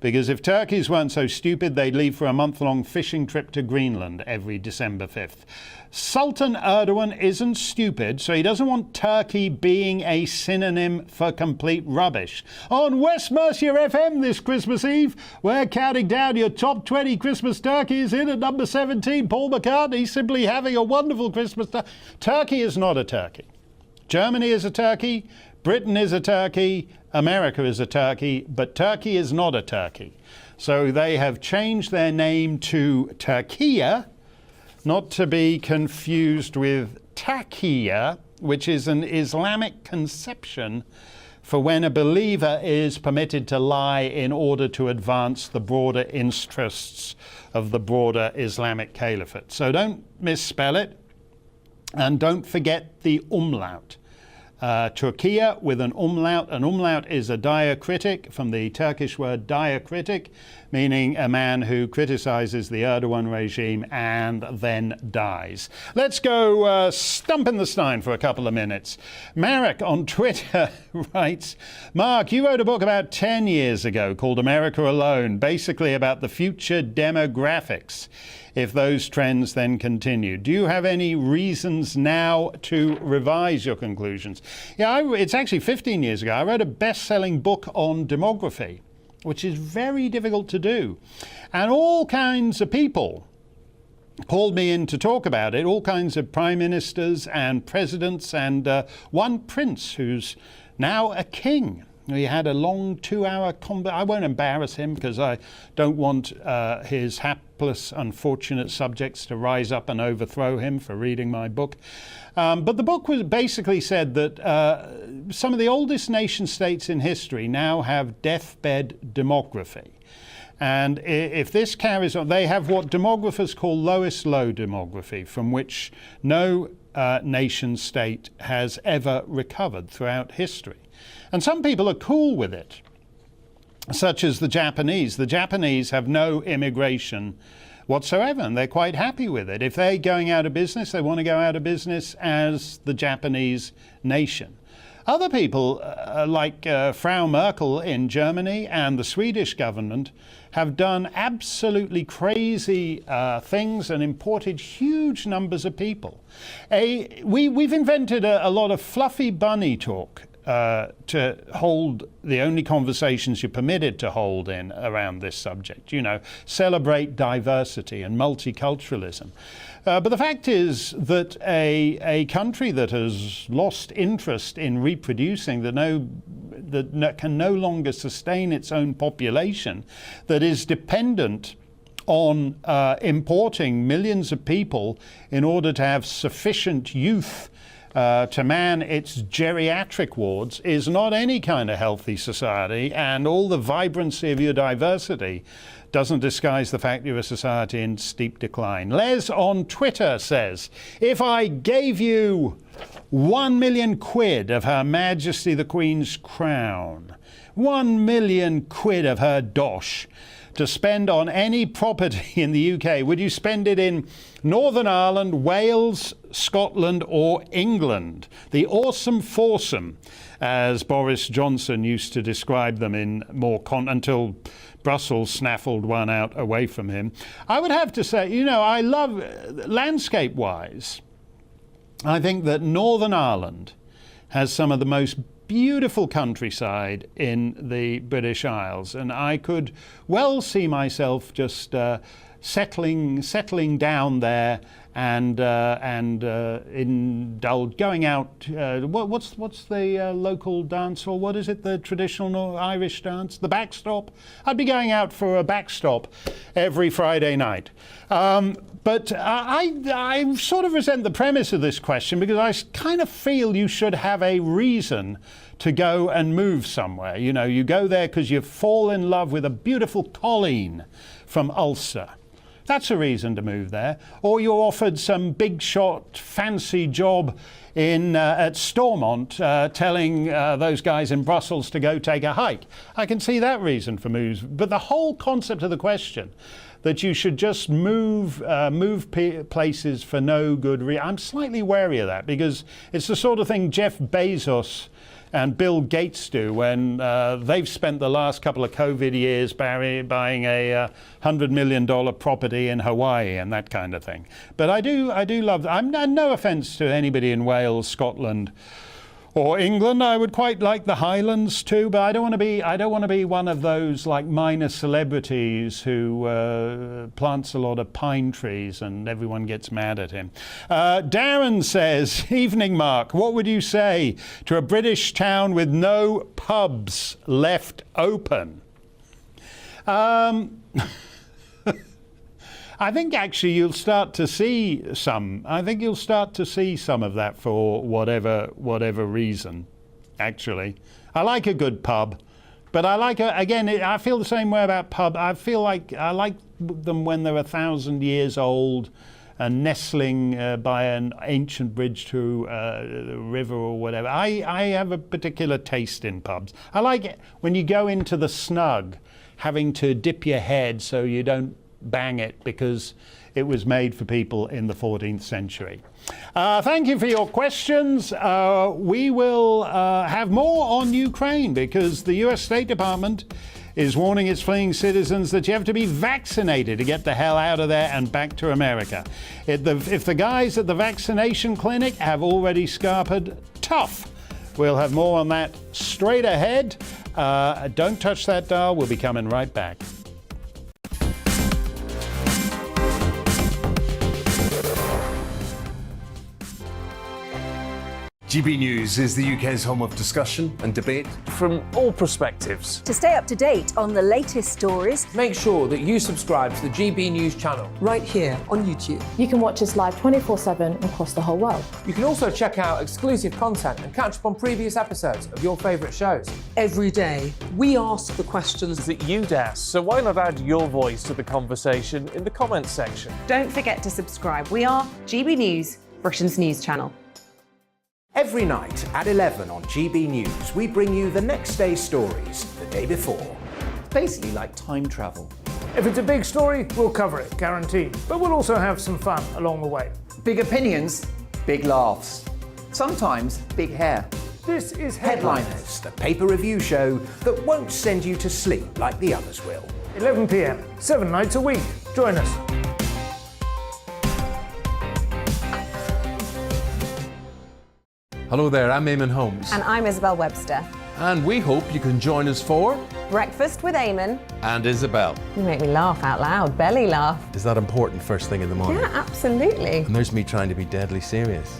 Speaker 12: Because if turkeys weren't so stupid, they'd leave for a month-long fishing trip to Greenland every December 5th. Sultan Erdogan isn't stupid, so he doesn't want Turkey being a synonym for complete rubbish. On West Mercia FM this Christmas Eve, we're counting down your top 20 Christmas turkeys. In at number 17, Paul McCartney, simply having a wonderful Christmas. Turkey is not a turkey. Germany is a turkey, Britain is a turkey, America is a turkey, but Turkey is not a turkey. So they have changed their name to Turkiye, not to be confused with Taqiya, which is an Islamic conception for when a believer is permitted to lie in order to advance the broader interests of the broader Islamic caliphate. So don't misspell it, and don't forget the umlaut. Turkiye with an umlaut. An umlaut is a diacritic from the Turkish word diacritic, meaning a man who criticizes the Erdogan regime and then dies. Let's go stump in the Steyn for a couple of minutes. Marek on Twitter writes, Mark, you wrote a book about 10 years ago called America Alone, basically about the future demographics if those trends then continue. Do you have any reasons now to revise your conclusions? Yeah, it's actually 15 years ago. I wrote a best-selling book on demography, which is very difficult to do. And all kinds of people called me in to talk about it, all kinds of prime ministers and presidents, and one prince who's now a king. We had a long 2-hour I won't embarrass him because I don't want his hapless, unfortunate subjects to rise up and overthrow him for reading my book. But the book was basically said that some of the oldest nation states in history now have deathbed demography. And if this carries on, they have what demographers call lowest low demography, from which no nation state has ever recovered throughout history. And some people are cool with it, such as the Japanese. The Japanese have no immigration whatsoever, and they're quite happy with it. If they're going out of business, they want to go out of business as the Japanese nation. Other people, like Frau Merkel in Germany and the Swedish government, have done absolutely crazy things and imported huge numbers of people. We've invented a lot of fluffy bunny talk to hold the only conversations you're permitted to hold in around this subject. You know, celebrate diversity and multiculturalism. But the fact is that a country that has lost interest in reproducing, that can no longer sustain its own population, that is dependent on importing millions of people in order to have sufficient youth to man its geriatric wards, is not any kind of healthy society, and all the vibrancy of your diversity doesn't disguise the fact you're a society in steep decline. Les on Twitter says, if I gave you 1 million quid of Her Majesty the Queen's crown, 1 million quid of her dosh, to spend on any property in the UK, would you spend it in Northern Ireland, Wales, Scotland or England? The awesome foursome, as Boris Johnson used to describe them in more until Brussels snaffled one out away from him. I would have to say, you know, I love, landscape-wise, I think that Northern Ireland has some of the most beautiful countryside in the British Isles, and I could well see myself just settling down there and indulge, going out. What's the local dance, or what is it? The traditional Irish dance, the backstop. I'd be going out for a backstop every Friday night. But I sort of resent the premise of this question, because I kind of feel you should have a reason to go and move somewhere. You know, you go there because you fall in love with a beautiful colleen from Ulster. That's a reason to move there. Or you're offered some big shot fancy job in at Stormont, telling those guys in Brussels to go take a hike. I can see that reason for moves. But the whole concept of the question, that you should just move places for no good reason, I'm slightly wary of that, because it's the sort of thing Jeff Bezos and Bill Gates do when they've spent the last couple of COVID years buying a $100 million property in Hawaii and that kind of thing. But I do love. No offence to anybody in Wales, Scotland, or England. I would quite like the Highlands too, but I don't want to be one of those like minor celebrities who plants a lot of pine trees and everyone gets mad at him. Darren says, evening Mark, what would you say to a British town with no pubs left open? I think actually you'll start to see some. I think you'll start to see some of that for whatever reason. Actually, I like a good pub, but I like again. I feel the same way about pub. I feel like I like them when they're 1,000 years old and nestling by an ancient bridge to the river or whatever. I have a particular taste in pubs. I like it when you go into the snug, having to dip your head so you don't bang it because it was made for people in the 14th century. Thank you for your questions. We will have more on Ukraine because the US State Department is warning its fleeing citizens that you have to be vaccinated to get the hell out of there and back to America. If the guys at the vaccination clinic have already scarpered, tough. We'll have more on that straight ahead. Don't touch that dial. We'll be coming right back.
Speaker 2: GB News is the UK's home of discussion and debate
Speaker 3: from all perspectives.
Speaker 4: To stay up to date on the latest stories,
Speaker 3: make sure that you subscribe to the GB News channel
Speaker 5: right here on YouTube.
Speaker 6: You can watch us live 24/7 across the whole world.
Speaker 3: You can also check out exclusive content and catch up on previous episodes of your favourite shows.
Speaker 5: Every day, we ask the questions
Speaker 3: that you'd ask, so why not add your voice to the conversation in the comments section?
Speaker 7: Don't forget to subscribe. We are GB News, Britain's news channel.
Speaker 8: Every night at 11 on GB News, we bring you the next day's stories the day before.
Speaker 9: It's basically like time travel.
Speaker 10: If it's a big story, we'll cover it, guaranteed. But we'll also have some fun along the way.
Speaker 9: Big opinions, big laughs. Sometimes big hair.
Speaker 10: This is
Speaker 8: Headliners, the paper review show that won't send you to sleep like the others will.
Speaker 10: 11 p.m, 7 nights a week. Join us.
Speaker 2: Hello there, I'm Eamon Holmes.
Speaker 20: And I'm Isabel Webster.
Speaker 2: And we hope you can join us for
Speaker 20: Breakfast with Eamon
Speaker 2: and Isabel.
Speaker 20: You make me laugh out loud, belly laugh.
Speaker 2: Is that important first thing in the morning?
Speaker 20: Yeah, absolutely.
Speaker 2: And there's me trying to be deadly serious.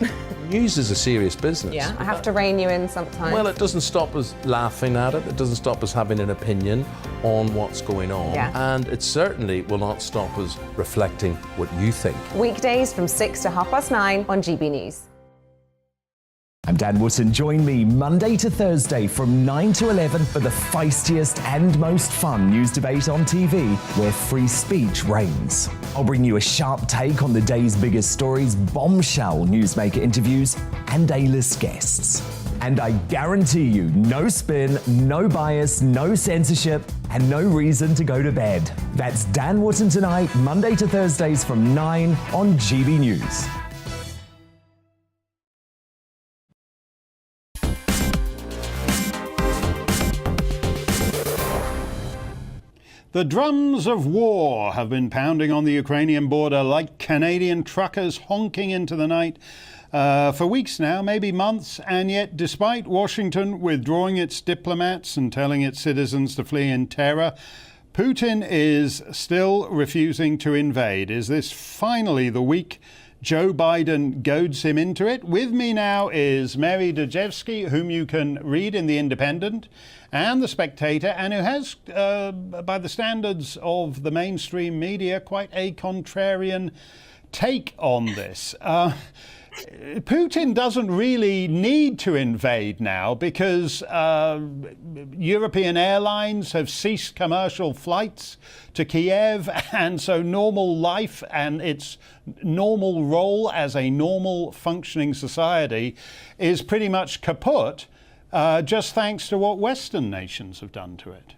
Speaker 2: News is a serious business.
Speaker 20: Yeah, I have to rein you in sometimes.
Speaker 2: Well, it doesn't stop us laughing at it. It doesn't stop us having an opinion on what's going on.
Speaker 20: Yeah.
Speaker 2: And it certainly will not stop us reflecting what you think.
Speaker 20: Weekdays from 6 to 9:30 on GB News.
Speaker 11: I'm Dan Wootton. Join me Monday to Thursday from 9 to 11 for the feistiest and most fun news debate on TV, where free speech reigns. I'll bring you a sharp take on the day's biggest stories, bombshell newsmaker interviews, and A-list guests. And I guarantee you, no spin, no bias, no censorship, and no reason to go to bed. That's Dan Wootton Tonight, Monday to Thursdays from 9 on GB News.
Speaker 12: The drums of war have been pounding on the Ukrainian border like Canadian truckers honking into the night for weeks now, maybe months, and yet despite Washington withdrawing its diplomats and telling its citizens to flee in terror, Putin is still refusing to invade. Is this finally the week Joe Biden goads him into it? With me now is Mary Dejevsky, whom you can read in The Independent and The Spectator, and who has, by the standards of the mainstream media, quite a contrarian take on this. Putin doesn't really need to invade now because European airlines have ceased commercial flights to Kiev, and so normal life and its normal role as a normal functioning society is pretty much kaput, just thanks to what Western nations have done to it.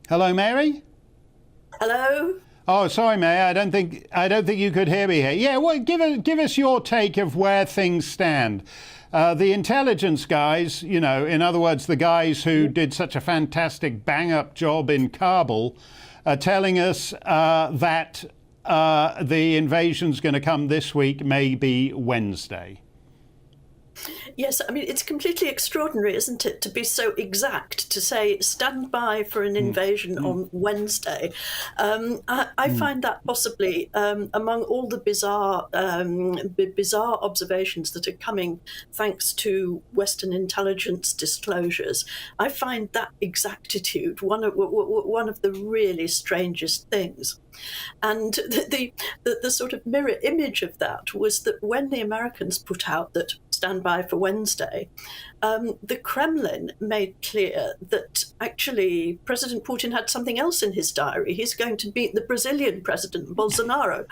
Speaker 12: Hello, Mary?
Speaker 1: Hello?
Speaker 12: Oh, sorry, Mary. I don't think you could hear me here. Yeah, well, give us your take of where things stand. The intelligence guys, you know, in other words, the guys who did such a fantastic bang-up job in Kabul, are telling us that the invasion's going to come this week, maybe Wednesday.
Speaker 1: Yes, I mean, it's completely extraordinary, isn't it, to be so exact, to say stand by for an invasion on Wednesday. I find that possibly among all the bizarre observations that are coming thanks to Western intelligence disclosures, I find that exactitude one of the really strangest things. And the sort of mirror image of that was that when the Americans put out that stand by for Wednesday, the Kremlin made clear that actually President Putin had something else in his diary. He's going to meet the Brazilian President, Bolsonaro,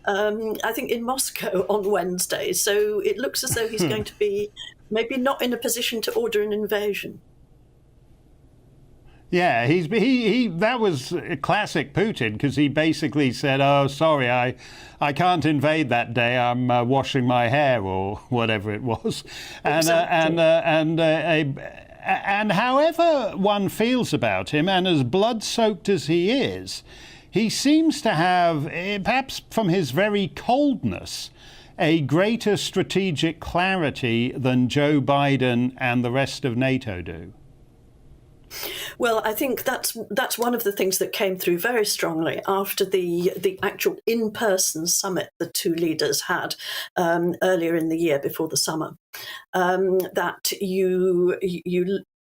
Speaker 1: I think in Moscow on Wednesday. So it looks as though he's going to be maybe not in a position to order an invasion.
Speaker 12: Yeah, he that was classic Putin, because he basically said, "Oh, sorry, I can't invade that day. I'm washing my hair," or whatever it was. And and however one feels about him, and as blood-soaked as he is, he seems to have, perhaps from his very coldness, a greater strategic clarity than Joe Biden and the rest of NATO do.
Speaker 1: Well, I think that's one of the things that came through very strongly after the actual in-person summit the two leaders had earlier in the year before the summer. That you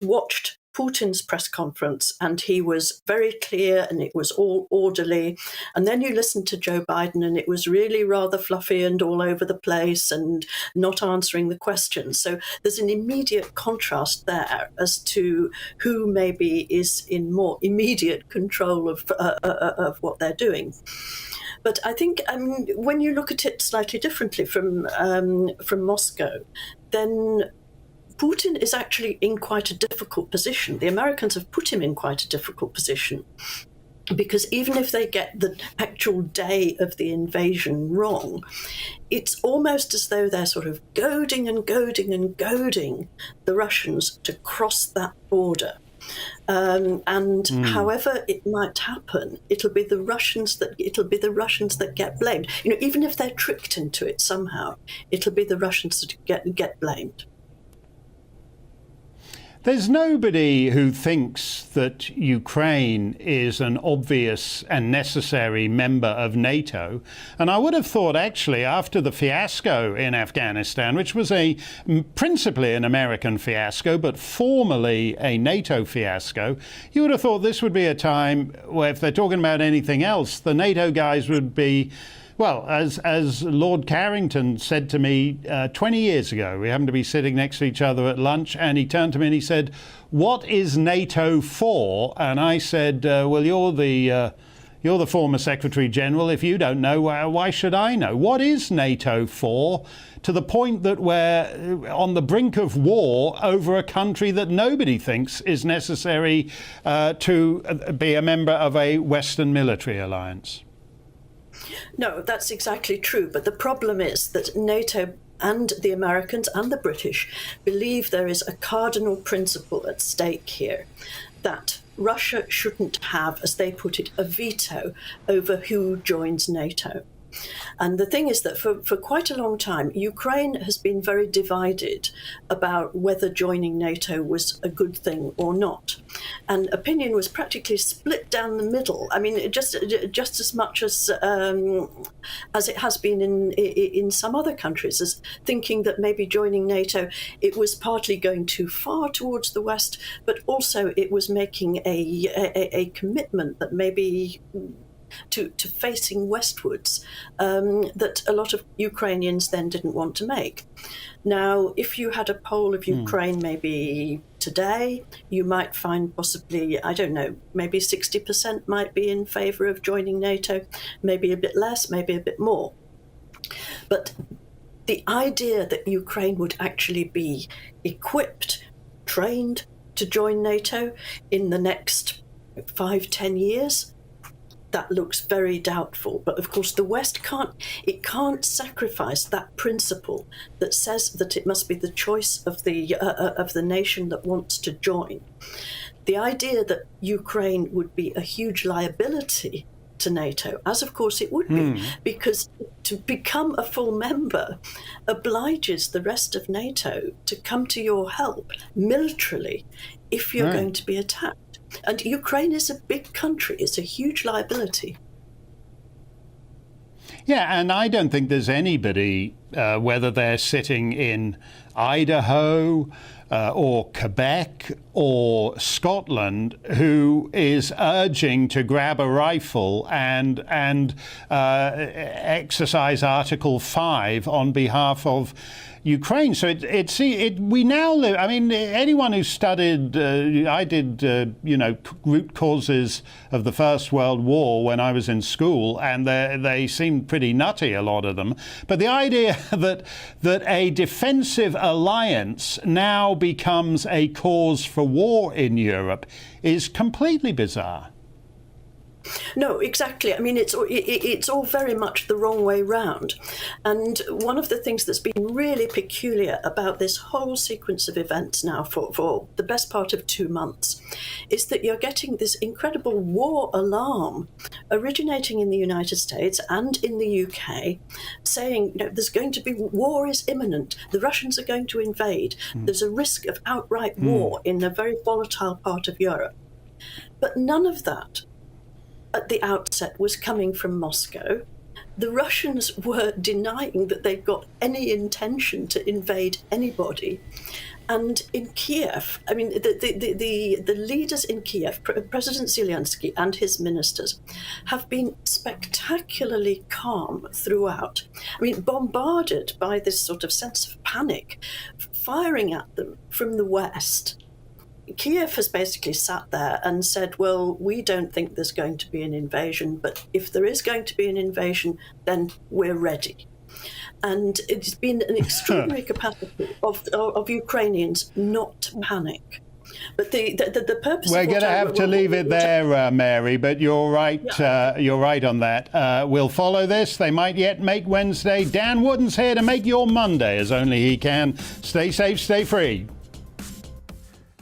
Speaker 1: watched Putin's press conference, and he was very clear and it was all orderly. And then you listened to Joe Biden and it was really rather fluffy and all over the place and not answering the questions. So there's an immediate contrast there as to who maybe is in more immediate control of what they're doing. But I think when you look at it slightly differently from Moscow, then Putin is actually in quite a difficult position. The Americans have put him in quite a difficult position, because even if they get the actual day of the invasion wrong, it's almost as though they're sort of goading and goading and goading the Russians to cross that border. However it might happen, it'll be the Russians that get blamed. You know, even if they're tricked into it somehow, it'll be the Russians that get blamed.
Speaker 12: There's nobody who thinks that Ukraine is an obvious and necessary member of NATO. And I would have thought, actually, after the fiasco in Afghanistan, which was principally an American fiasco, but formally a NATO fiasco, you would have thought this would be a time where, if they're talking about anything else, the NATO guys would be, well, as Lord Carrington said to me 20 years ago, we happened to be sitting next to each other at lunch, and he turned to me and he said, "What is NATO for?" And I said, "Well, you're the former Secretary General. If you don't know, why should I know? What is NATO for? To the point that we're on the brink of war over a country that nobody thinks is necessary to be a member of a Western military alliance."
Speaker 1: No, that's exactly true. But the problem is that NATO and the Americans and the British believe there is a cardinal principle at stake here, that Russia shouldn't have, as they put it, a veto over who joins NATO. And the thing is that for quite a long time, Ukraine has been very divided about whether joining NATO was a good thing or not. And opinion was practically split down the middle. I mean, just as much as it has been in some other countries, as thinking that maybe joining NATO, it was partly going too far towards the West, but also it was making a commitment that maybe to facing westwards, that a lot of Ukrainians then didn't want to make. Now, if you had a poll of Ukraine maybe today, you might find possibly, I don't know, maybe 60% might be in favour of joining NATO, maybe a bit less, maybe a bit more. But the idea that Ukraine would actually be equipped, trained to join NATO in the next 5-10 years, that looks very doubtful. But of course, the West can't sacrifice that principle that says that it must be the choice of the nation that wants to join. The idea that Ukraine would be a huge liability to NATO, as of course it would be, because to become a full member obliges the rest of NATO to come to your help militarily if you're going to be attacked. And Ukraine is a big country. It's a huge liability.
Speaker 12: Yeah, and I don't think there's anybody, whether they're sitting in Idaho or Quebec or Scotland, who is urging to grab a rifle and exercise Article 5 on behalf of Ukraine. So we now live. I mean, anyone who studied, I did, root causes of the First World War when I was in school, and they seemed pretty nutty, a lot of them. But the idea that a defensive alliance now becomes a cause for war in Europe is completely bizarre.
Speaker 1: No, exactly. I mean, it's all very much the wrong way round. And one of the things that's been really peculiar about this whole sequence of events now for the best part of 2 months is that you're getting this incredible war alarm originating in the United States and in the UK, saying, there's going to be war is imminent. The Russians are going to invade. There's a risk of outright war in a very volatile part of Europe. But none of that at the outset was coming from Moscow. The Russians were denying that they'd got any intention to invade anybody. And in Kiev, I mean, the leaders in Kiev, President Zelensky and his ministers, have been spectacularly calm throughout. I mean, bombarded by this sort of sense of panic, firing at them from the West. Kiev has basically sat there and said, well, we don't think there's going to be an invasion, but if there is going to be an invasion, then we're ready. And it's been an extraordinary capacity of Ukrainians not to panic. But the purpose
Speaker 12: We're
Speaker 1: of
Speaker 12: going to have to leave it there, Mary, but you're right.
Speaker 1: Yeah.
Speaker 12: You're right on that. We'll follow this. They might yet make Wednesday. Dan Wooden's here to make your Monday as only he can. Stay safe, stay free.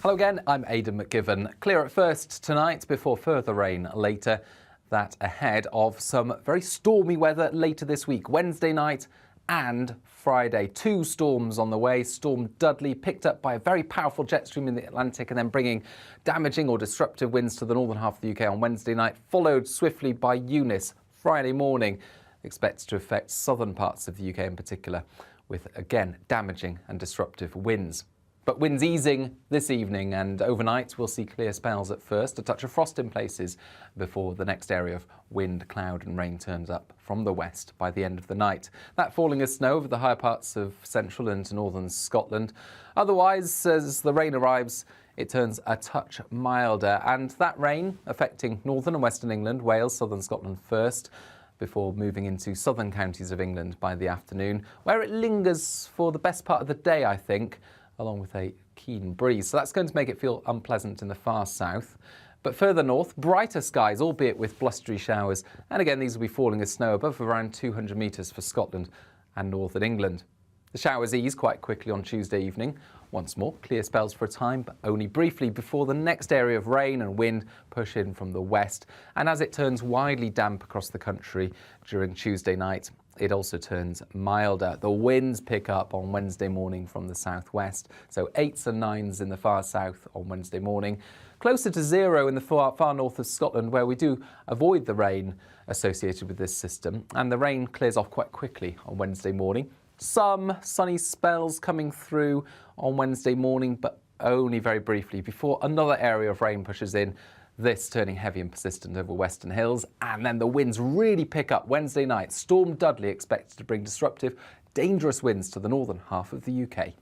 Speaker 14: Hello again, I'm Aidan McGivern. Clear at first tonight before further rain later. That ahead of some very stormy weather later this week, Wednesday night and Friday. 2 storms on the way. Storm Dudley, picked up by a very powerful jet stream in the Atlantic and then bringing damaging or disruptive winds to the northern half of the UK on Wednesday night, followed swiftly by Eunice Friday morning. Expects to affect southern parts of the UK in particular, with again damaging and disruptive winds. But winds easing this evening, and overnight we'll see clear spells at first, a touch of frost in places before the next area of wind, cloud and rain turns up from the west by the end of the night. That falling as snow over the higher parts of central and northern Scotland. Otherwise, as the rain arrives, it turns a touch milder, and that rain affecting northern and western England, Wales, southern Scotland first, before moving into southern counties of England by the afternoon, where it lingers for the best part of the day, I think, along with a keen breeze. So that's going to make it feel unpleasant in the far south. But further north, brighter skies, albeit with blustery showers. And again, these will be falling as snow above around 200 metres for Scotland and northern England. The showers ease quite quickly on Tuesday evening. Once more, clear spells for a time, but only briefly before the next area of rain and wind push in from the west. And as it turns widely damp across the country during Tuesday night, it also turns milder. The winds pick up on Wednesday morning from the southwest, so 8s and 9s in the far south on Wednesday morning. Closer to 0 in the far north of Scotland, where we do avoid the rain associated with this system, and the rain clears off quite quickly on Wednesday morning. Some sunny spells coming through on Wednesday morning, but only very briefly before another area of rain pushes in, this turning heavy and persistent over Western Hills. And then the winds really pick up Wednesday night. Storm Dudley expected to bring disruptive, dangerous winds to the northern half of the UK.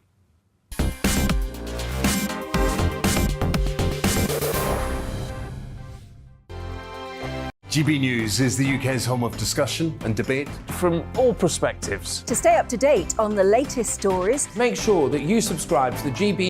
Speaker 21: GB News is the UK's home of discussion and debate from all perspectives.
Speaker 4: To stay up to date on the latest stories,
Speaker 3: make sure that you subscribe to the GB